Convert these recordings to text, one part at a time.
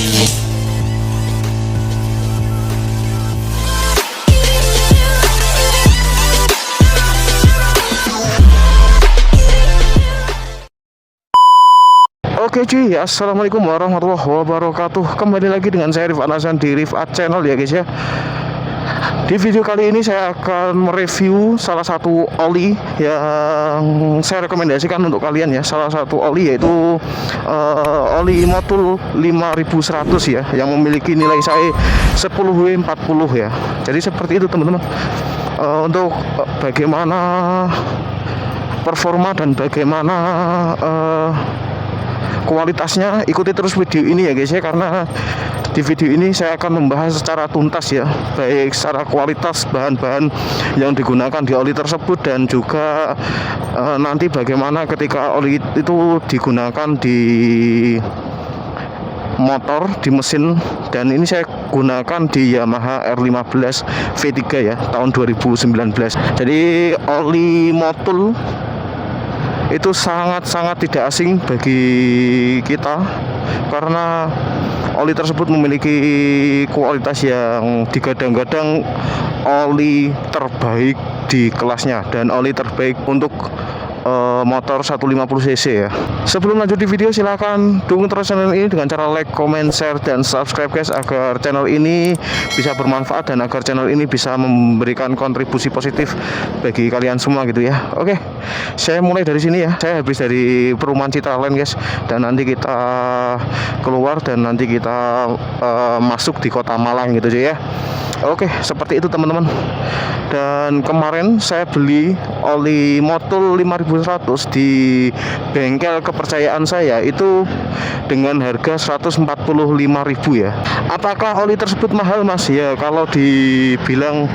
Oke cuy, assalamualaikum warahmatullahi wabarakatuh. Kembali lagi dengan saya Rifat Hasan di Rifat Channel ya guys ya. Di video kali ini saya akan mereview salah satu oli yang saya rekomendasikan untuk kalian ya. Salah satu oli yaitu oli Motul 5100 ya, yang memiliki nilai SAE 10W40 ya. Jadi seperti itu teman-teman. Untuk bagaimana performa dan bagaimana kualitasnya, ikuti terus video ini ya guys ya, karena di video ini saya akan membahas secara tuntas ya, baik secara kualitas bahan-bahan yang digunakan di oli tersebut, dan juga nanti bagaimana ketika oli itu digunakan di motor, di mesin. Dan ini saya gunakan di Yamaha R15 V3 ya, tahun 2019. Jadi oli Motul itu sangat-sangat tidak asing bagi kita, karena oli tersebut memiliki kualitas yang digadang-gadang oli terbaik di kelasnya dan oli terbaik untuk motor 150cc ya. Sebelum lanjut di video, silahkan dukung terus channel ini dengan cara like, comment, share, dan subscribe guys, agar channel ini bisa bermanfaat dan agar channel ini bisa memberikan kontribusi positif bagi kalian semua gitu ya. Oke, saya mulai dari sini ya. Saya habis dari perumahan Citraland guys, dan nanti kita keluar dan nanti kita masuk di kota Malang gitu aja ya. Oke, seperti itu teman-teman. Dan kemarin saya beli oli Motul 5100 di bengkel kepercayaan saya itu dengan harga 145.000 ya. Apakah oli tersebut mahal mas? Ya kalau dibilang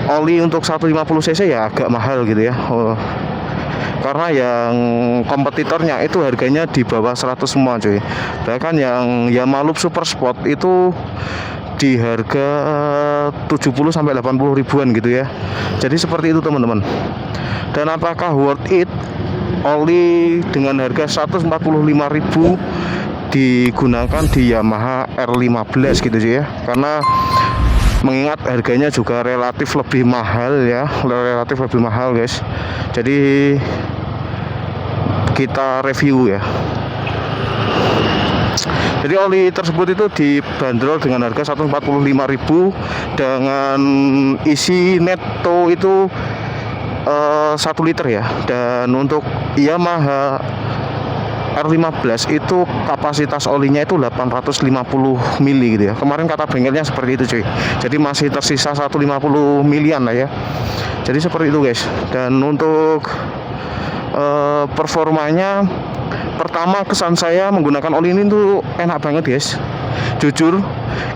oli untuk 150cc ya agak mahal gitu ya. Karena yang kompetitornya itu harganya di bawah 100 semua cuy. Bahkan yang Yamaha Loop Super Sport itu di harga 70 sampai 80 ribuan gitu ya. Jadi seperti itu teman-teman. Dan apakah worth it oli dengan harga 145.000 digunakan di Yamaha R15 gitu ya. Karena mengingat harganya juga relatif lebih mahal ya, relatif lebih mahal guys. Jadi kita review ya. Jadi oli tersebut itu dibanderol dengan harga 145.000 dengan isi netto itu 1 liter ya. Dan untuk Yamaha R15 itu kapasitas olinya itu 850 mili gitu ya. Kemarin kata bengkelnya seperti itu cuy. Jadi masih tersisa 150 milian lah ya. Jadi seperti itu guys. Dan untuk performanya, pertama kesan saya menggunakan oli ini tuh enak banget guys. Jujur,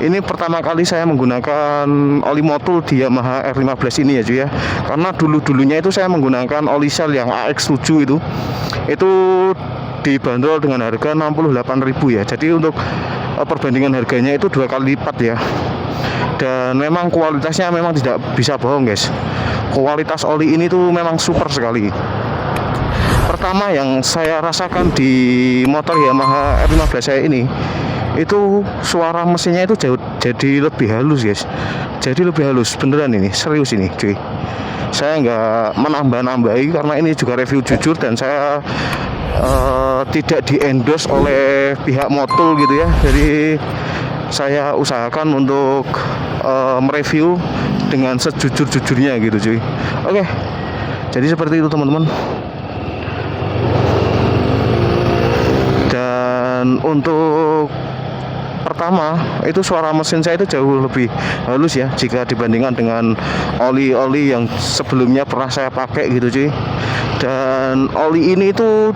ini pertama kali saya menggunakan oli Motul di Yamaha R15 ini ya cuy ya. Karena dulunya itu saya menggunakan oli Shell yang AX7 itu dibanderol dengan harga 68.000 ya. Jadi untuk perbandingan harganya itu 2 kali lipat ya. Dan memang kualitasnya memang tidak bisa bohong guys. Kualitas oli ini tuh memang super sekali. Pertama yang saya rasakan di motor Yamaha R15 saya ini, itu suara mesinnya itu jadi lebih halus guys. Jadi lebih halus beneran, ini serius ini cuy. Saya nggak menambah-nambahi karena ini juga review jujur, dan saya tidak di-endorse oleh pihak Motul gitu ya. Jadi saya usahakan untuk mereview dengan sejujur-jujurnya gitu cuy. Oke, jadi seperti itu teman-teman. Dan untuk pertama itu suara mesin saya itu jauh lebih halus ya jika dibandingkan dengan oli-oli yang sebelumnya pernah saya pakai gitu cuy. Dan oli ini itu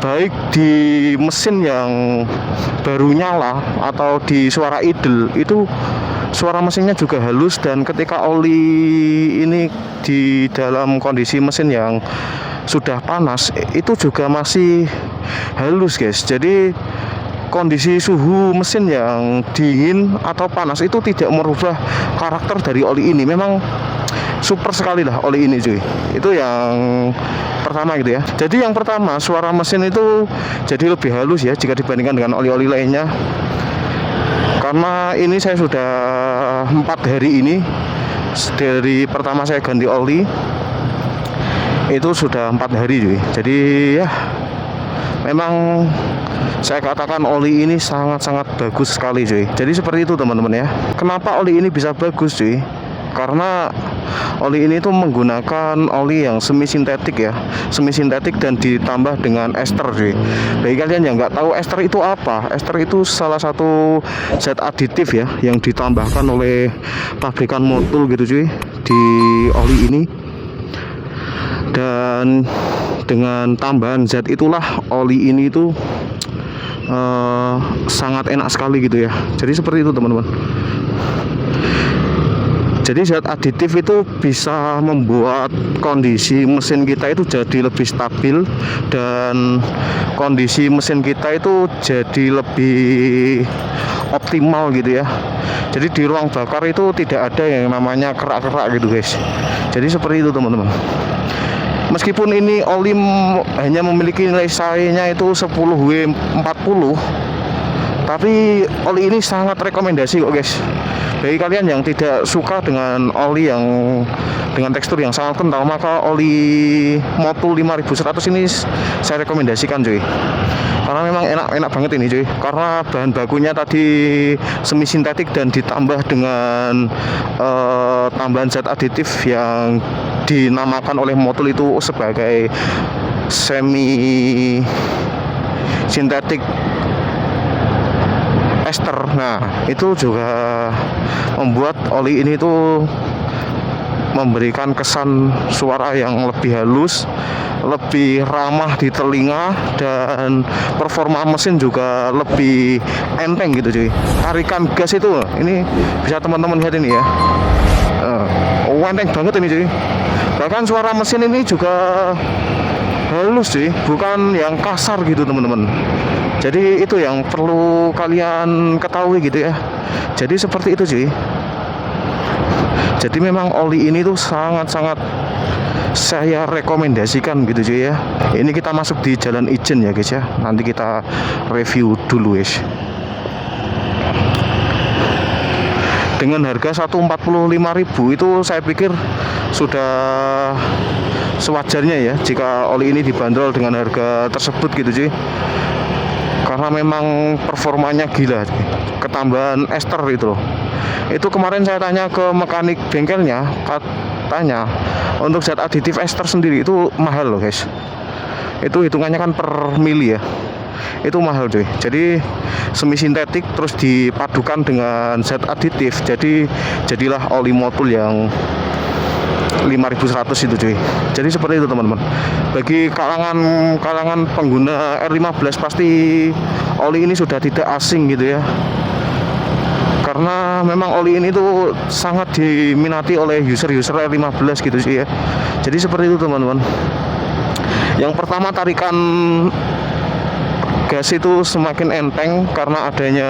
baik di mesin yang baru nyala atau di suara idle itu suara mesinnya juga halus. Dan ketika oli ini di dalam kondisi mesin yang sudah panas itu juga masih halus guys. Jadi kondisi suhu mesin yang dingin atau panas itu tidak merubah karakter dari oli ini. Memang super sekali lah oli ini cuy. Itu yang pertama gitu ya. Jadi yang pertama, suara mesin itu jadi lebih halus ya jika dibandingkan dengan oli-oli lainnya. Karena ini saya sudah 4 hari ini dari pertama saya ganti oli, itu sudah 4 hari cuy. Jadi ya memang saya katakan oli ini sangat-sangat bagus sekali cuy. Jadi seperti itu teman-teman ya. Kenapa oli ini bisa bagus cuy? Karena oli ini tuh menggunakan oli yang semi sintetik ya, semi sintetik dan ditambah dengan ester cuy. Bagi kalian yang nggak tahu ester itu apa, ester itu salah satu zat aditif ya yang ditambahkan oleh pabrikan motul gitu cuy di oli ini. Dan dengan tambahan zat itulah oli ini tuh sangat enak sekali gitu ya. Jadi seperti itu teman-teman. Jadi zat aditif itu bisa membuat kondisi mesin kita itu jadi lebih stabil dan kondisi mesin kita itu jadi lebih optimal gitu ya. Jadi di ruang bakar itu tidak ada yang namanya kerak-kerak gitu guys. Jadi seperti itu teman-teman. Meskipun ini oli hanya memiliki nilai SAE-nya itu 10W40, tapi oli ini sangat rekomendasi kok guys. Bagi kalian yang tidak suka dengan oli yang dengan tekstur yang sangat kental, maka oli Motul 5100 ini saya rekomendasikan cuy. Karena memang enak banget ini cuy. Karena bahan bakunya tadi semi sintetik dan ditambah dengan tambahan zat aditif yang dinamakan oleh Motul itu sebagai semi sintetik ester. Nah, itu juga membuat oli ini tuh memberikan kesan suara yang lebih halus, lebih ramah di telinga, dan performa mesin juga lebih enteng gitu cuy. Tarikan gas itu, ini bisa teman-teman lihat ini ya, enteng banget ini cuy. Bahkan suara mesin ini juga halus cuy, bukan yang kasar gitu teman-teman. Jadi itu yang perlu kalian ketahui gitu ya. Jadi seperti itu cuy. Jadi memang oli ini tuh sangat-sangat saya rekomendasikan gitu cuy ya. Ini kita masuk di Jalan Ijen ya guys ya. Nanti kita review dulu guys. Dengan harga 145.000 itu saya pikir sudah sewajarnya ya jika oli ini dibanderol dengan harga tersebut gitu cuy. Karena memang performanya gila, ketambahan ester itu loh. Itu kemarin saya tanya ke mekanik bengkelnya, katanya untuk zat aditif ester sendiri itu mahal loh guys. Itu hitungannya kan per mili ya, itu mahal cuy. Jadi semi sintetik terus dipadukan dengan zat aditif, jadilah oli Motul yang 5100 itu cuy. Jadi seperti itu teman-teman. Bagi kalangan pengguna R15 pasti oli ini sudah tidak asing gitu ya. Karena memang oli ini tuh sangat diminati oleh user-user R15 gitu sih ya. Jadi seperti itu teman-teman. Yang pertama, tarikan gas itu semakin enteng karena adanya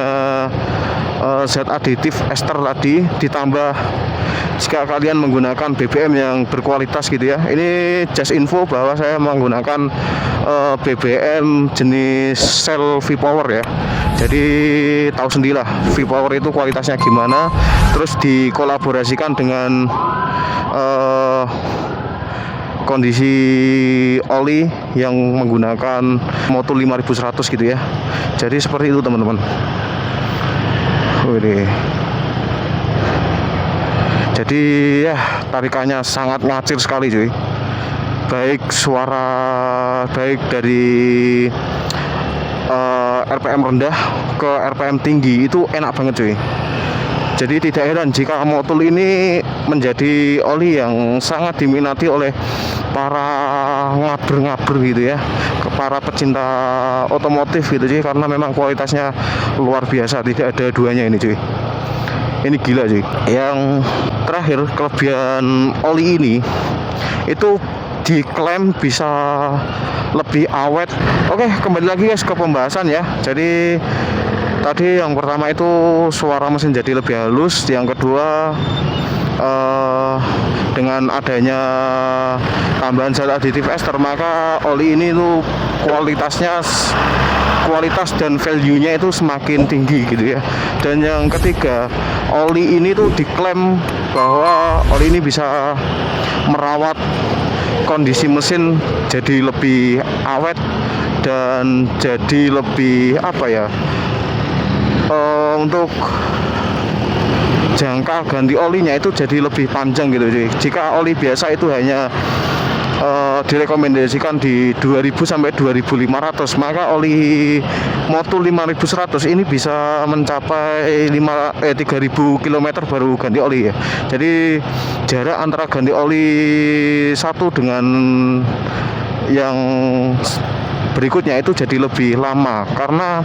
zat aditif ester tadi, ditambah jika kalian menggunakan BBM yang berkualitas gitu ya. Ini just info bahwa saya menggunakan BBM jenis Shell V-Power ya. Jadi tahu sendirilah V-Power itu kualitasnya gimana. Terus dikolaborasikan dengan kondisi oli yang menggunakan Motul 5100 gitu ya. Jadi seperti itu teman-teman. Jadi ya tarikannya sangat ngacir sekali cuy. Baik dari RPM rendah ke RPM tinggi itu enak banget cuy. Jadi tidak heran jika Motul ini menjadi oli yang sangat diminati oleh para ngaber-ngaber gitu ya, ke para pecinta otomotif gitu cuy, karena memang kualitasnya luar biasa, tidak ada duanya ini cuy. Ini gila cuy. Yang terakhir, kelebihan oli ini itu diklaim bisa lebih awet. Oke, kembali lagi guys ke pembahasan ya. Jadi tadi yang pertama itu suara mesin jadi lebih halus, yang kedua dengan adanya tambahan zat aditif ester, maka oli ini tuh kualitas dan value-nya itu semakin tinggi gitu ya. Dan yang ketiga, oli ini tuh diklaim bahwa oli ini bisa merawat kondisi mesin jadi lebih awet dan jadi lebih untuk jangka ganti olinya itu jadi lebih panjang gitu sih. Jika oli biasa itu hanya direkomendasikan di 2000 sampai 2500, maka oli Motul 5100 ini bisa mencapai 3000 km baru ganti oli ya. Jadi jarak antara ganti oli satu dengan yang berikutnya itu jadi lebih lama, karena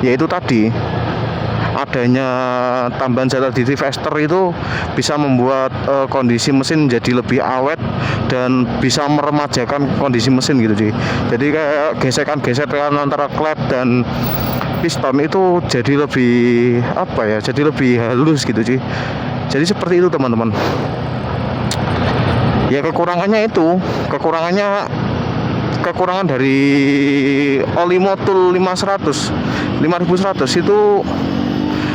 yaitu tadi adanya tambahan zat aditif ester itu bisa membuat kondisi mesin jadi lebih awet dan bisa meremajakan kondisi mesin gitu sih. Jadi kayak gesekan antara klep dan piston itu jadi lebih jadi lebih halus gitu sih. Jadi seperti itu teman-teman. Ya kekurangan dari oli Motul 5100 itu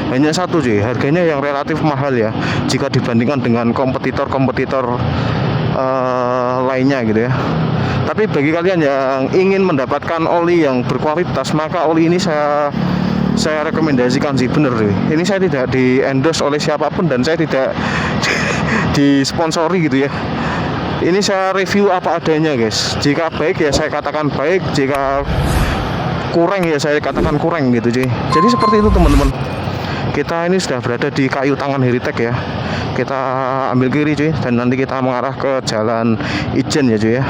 hanya satu sih, harganya yang relatif mahal ya jika dibandingkan dengan kompetitor lainnya gitu ya. Tapi bagi kalian yang ingin mendapatkan oli yang berkualitas, maka oli ini saya rekomendasikan sih, bener deh. Ini saya tidak di endorse oleh siapapun dan saya tidak disponsori gitu ya. Ini saya review apa adanya guys. Jika baik ya saya katakan baik, jika kurang ya saya katakan kurang gitu cuy. Jadi seperti itu teman-teman. Kita ini sudah berada di kayu tangan Heritek ya. Kita ambil kiri cuy, dan nanti kita mengarah ke Jalan Ijen ya cuy ya.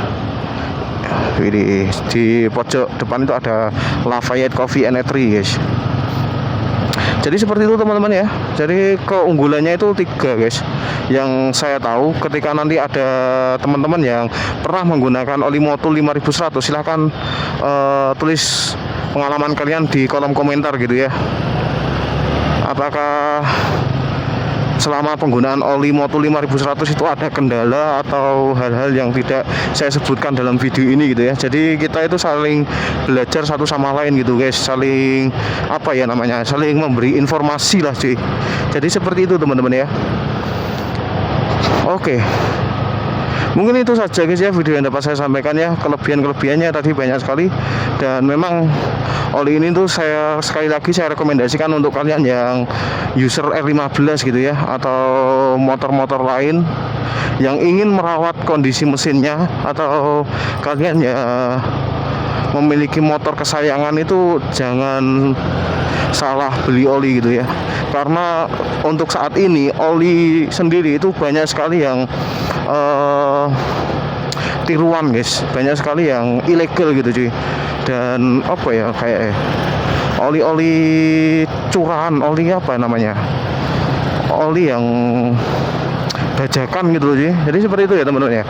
Di pojok depan itu ada Lafayette Coffee and Eatery guys. Jadi seperti itu teman-teman ya. Jadi keunggulannya itu 3 guys. Yang saya tahu, ketika nanti ada teman-teman yang pernah menggunakan oli Motul 5100, silahkan tulis pengalaman kalian di kolom komentar gitu ya. Apakah selama penggunaan oli Motul 5100 itu ada kendala atau hal-hal yang tidak saya sebutkan dalam video ini gitu ya. Jadi kita itu saling belajar satu sama lain gitu guys, saling saling memberi informasi lah cuy. Jadi seperti itu teman-teman ya. Oke, mungkin itu saja guys ya video yang dapat saya sampaikan ya. Kelebihannya tadi banyak sekali, dan memang oli ini tuh sekali lagi saya rekomendasikan untuk kalian yang user R15 gitu ya, atau motor-motor lain yang ingin merawat kondisi mesinnya, atau kalian ya memiliki motor kesayangan itu jangan salah beli oli gitu ya. Karena untuk saat ini oli sendiri itu banyak sekali yang tiruan guys, banyak sekali yang ilegal gitu cuy. Dan kayak oli-oli curahan, oli oli yang bajakan gitu loh cuy. Jadi seperti itu ya teman-teman ya.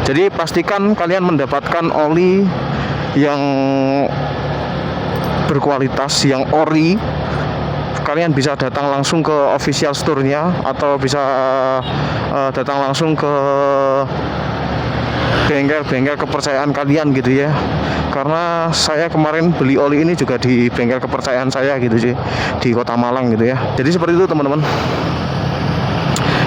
Jadi pastikan kalian mendapatkan oli yang berkualitas, yang ori. Kalian bisa datang langsung ke official store-nya, atau bisa datang langsung ke bengkel kepercayaan kalian gitu ya. Karena saya kemarin beli oli ini juga di bengkel kepercayaan saya gitu sih, di Kota Malang gitu ya. Jadi seperti itu teman-teman.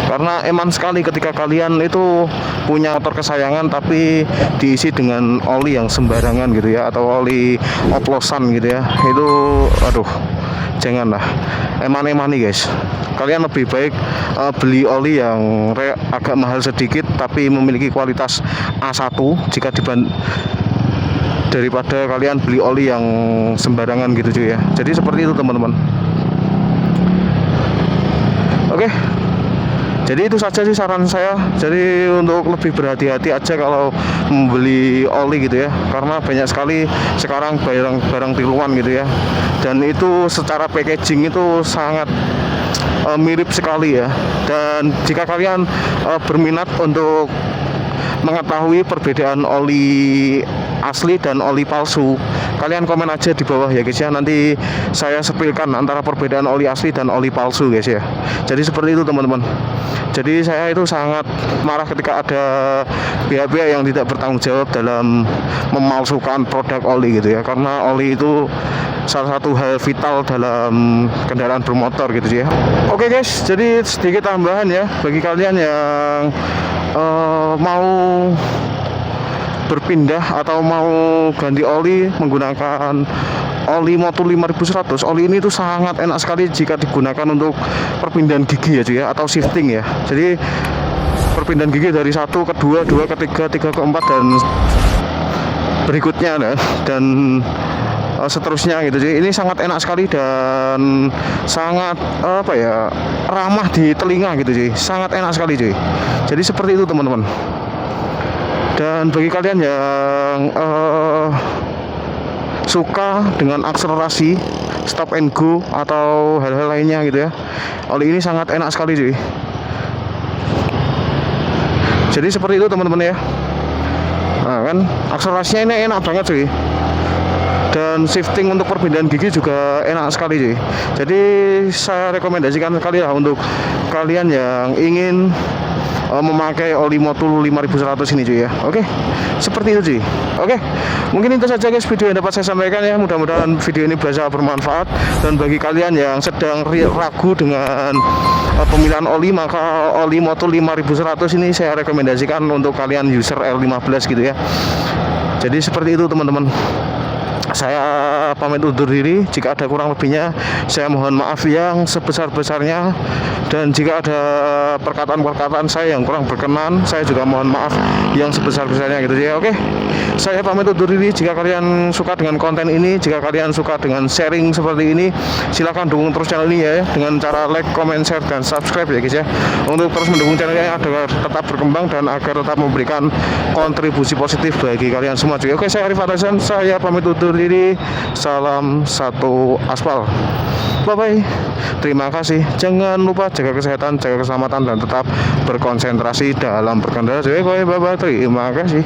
Karena eman sekali ketika kalian itu punya motor kesayangan tapi diisi dengan oli yang sembarangan gitu ya, atau oli oplosan gitu ya. Itu janganlah, eman-emani guys. Kalian lebih baik beli oli yang agak mahal sedikit tapi memiliki kualitas A1 daripada kalian beli oli yang sembarangan gitu cuy ya. Jadi seperti itu teman-teman. Oke. Jadi itu saja sih saran saya. Jadi untuk lebih berhati-hati aja kalau membeli oli gitu ya, karena banyak sekali sekarang barang tiruan gitu ya. Dan itu secara packaging itu sangat mirip sekali ya. Dan jika kalian berminat untuk mengetahui perbedaan oli asli dan oli palsu. Kalian komen aja di bawah ya guys ya, nanti saya sepilkan antara perbedaan oli asli dan oli palsu guys ya. Jadi seperti itu teman-teman. Jadi saya itu sangat marah ketika ada pihak-pihak yang tidak bertanggung jawab dalam memalsukan produk oli gitu ya, karena oli itu salah satu hal vital dalam kendaraan bermotor gitu ya. Oke guys, jadi sedikit tambahan ya bagi kalian yang mau berpindah atau mau ganti oli menggunakan oli Motul 5100. Oli ini tuh sangat enak sekali jika digunakan untuk perpindahan gigi ya cuy ya, atau shifting ya. Jadi perpindahan gigi dari 1 ke 2, 2 ke 3, 3 ke 4 dan berikutnya dan seterusnya gitu cuy. Ini sangat enak sekali dan sangat ramah di telinga gitu cuy. Sangat enak sekali cuy. Jadi seperti itu teman-teman. Dan bagi kalian yang suka dengan akselerasi, stop and go atau hal-hal lainnya gitu ya, oli ini sangat enak sekali cuy. Jadi seperti itu teman-teman ya. Nah kan akselerasinya ini enak banget cuy. Dan shifting untuk perpindahan gigi juga enak sekali cuy. Jadi saya rekomendasikan sekali lah untuk kalian yang ingin memakai oli Motul 5100 ini cuy ya. Oke, seperti itu cuy. Oke, mungkin itu saja guys video yang dapat saya sampaikan ya. Mudah-mudahan video ini bisa bermanfaat. Dan bagi kalian yang sedang ragu dengan pemilihan oli, maka oli Motul 5100 ini saya rekomendasikan untuk kalian user R15 gitu ya. Jadi seperti itu teman-teman. Saya pamit undur diri. Jika ada kurang lebihnya saya mohon maaf yang sebesar-besarnya, dan jika ada perkataan-perkataan saya yang kurang berkenan, saya juga mohon maaf yang sebesar-besarnya gitu ya. Oke, saya pamit undur diri. Jika kalian suka dengan konten ini, jika kalian suka dengan sharing seperti ini, silahkan dukung terus channel ini ya, dengan cara like, comment, share, dan subscribe ya guys ya, untuk terus mendukung channel ini agar tetap berkembang dan agar tetap memberikan kontribusi positif bagi kalian semua cuy. Oke, saya Arif Atasan, saya pamit undur diri. Salam satu aspal. Bye bye. Terima kasih. Jangan lupa jaga kesehatan, jaga keselamatan, dan tetap berkonsentrasi dalam berkendara. Bye bye. Terima kasih.